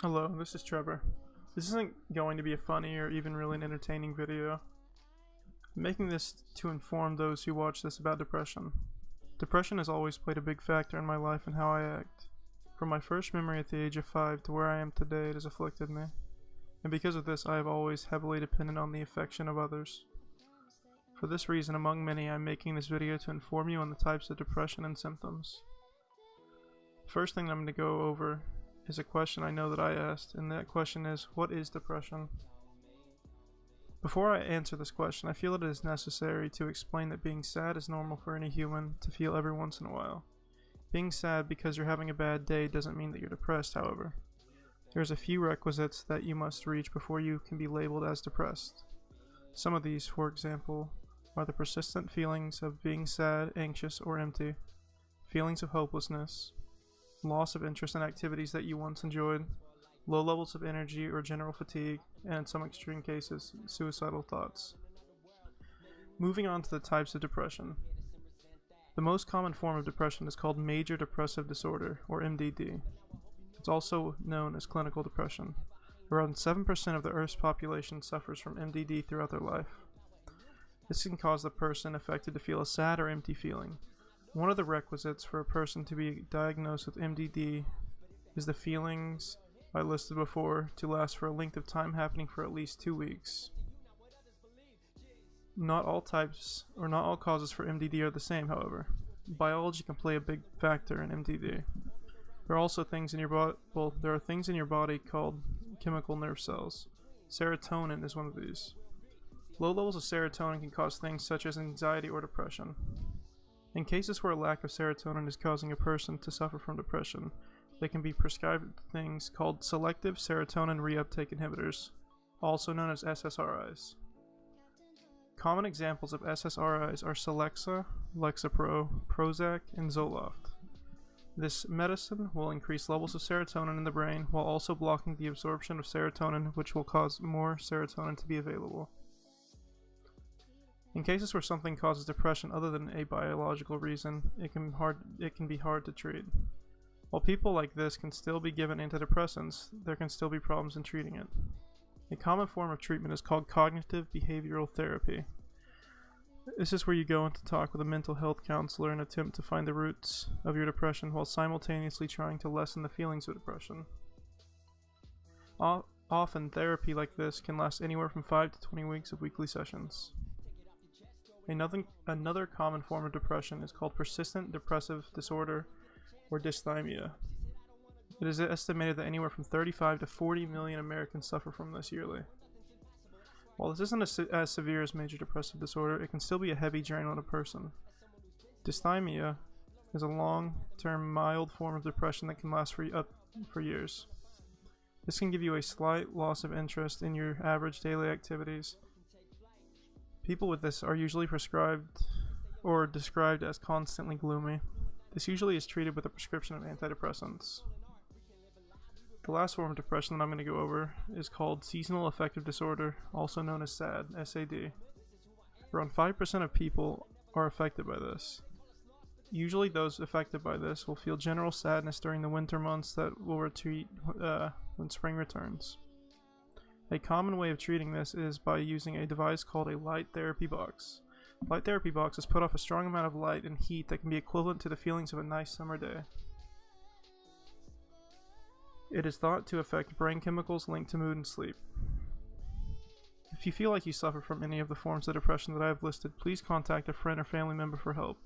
Hello, this is Trevor. This isn't going to be a funny or even really an entertaining video. I'm making this to inform those who watch this about depression. Depression has always played a big factor in my life and how I act. From my first memory at the age of 5 to where I am today, it has afflicted me. And because of this, I have always heavily depended on the affection of others. For this reason, among many, I'm making this video to inform you on the types of depression and symptoms. The first thing I'm going to go over is a question I know that I asked, and that question is, what is depression? Before I answer this question, I feel it is necessary to explain that being sad is normal for any human to feel every once in a while. Being sad because you're having a bad day doesn't mean that you're depressed, however. There's a few requisites that you must reach before you can be labeled as depressed. Some of these, for example, are the persistent feelings of being sad, anxious, or empty, feelings of hopelessness, loss of interest in activities that you once enjoyed, low levels of energy or general fatigue, and in some extreme cases, suicidal thoughts. Moving on to the types of depression. The most common form of depression is called Major Depressive Disorder, or MDD. It's also known as clinical depression. Around 7% of the Earth's population suffers from MDD throughout their life. This can cause the person affected to feel a sad or empty feeling. One of the requisites for a person to be diagnosed with MDD is the feelings I listed before to last for a length of time happening for at least 2 weeks. Not all types or not all causes for MDD are the same, however. Biology can play a big factor in MDD. There are also things in your body called chemical nerve cells. Serotonin is one of these. Low levels of serotonin can cause things such as anxiety or depression. In cases where a lack of serotonin is causing a person to suffer from depression, they can be prescribed things called selective serotonin reuptake inhibitors, also known as SSRIs. Common examples of SSRIs are Celexa, Lexapro, Prozac, and Zoloft. This medicine will increase levels of serotonin in the brain while also blocking the absorption of serotonin, which will cause more serotonin to be available. In cases where something causes depression other than a biological reason, it can be hard to treat. While people like this can still be given antidepressants, there can still be problems in treating it. A common form of treatment is called cognitive behavioral therapy. This is where you go in to talk with a mental health counselor and attempt to find the roots of your depression while simultaneously trying to lessen the feelings of depression. Often, therapy like this can last anywhere from 5 to 20 weeks of weekly sessions. Another common form of depression is called persistent depressive disorder, or dysthymia. It is estimated that anywhere from 35 to 40 million Americans suffer from this yearly. While this isn't as severe as major depressive disorder, it can still be a heavy drain on a person. Dysthymia is a long-term mild form of depression that can last for years. This can give you a slight loss of interest in your average daily activities. People with this are usually prescribed or described as constantly gloomy. This usually is treated with a prescription of antidepressants. The last form of depression that I'm going to go over is called seasonal affective disorder, also known as SAD, S-A-D. Around 5% of people are affected by this. Usually those affected by this will feel general sadness during the winter months that will retreat when spring returns. A common way of treating this is by using a device called a light therapy box. Light therapy boxes put off a strong amount of light and heat that can be equivalent to the feelings of a nice summer day. It is thought to affect brain chemicals linked to mood and sleep. If you feel like you suffer from any of the forms of depression that I have listed, please contact a friend or family member for help.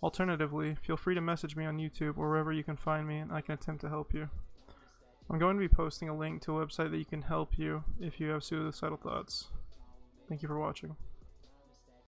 Alternatively, feel free to message me on YouTube or wherever you can find me and I can attempt to help you. I'm going to be posting a link to a website that can help you if you have suicidal thoughts. Thank you for watching.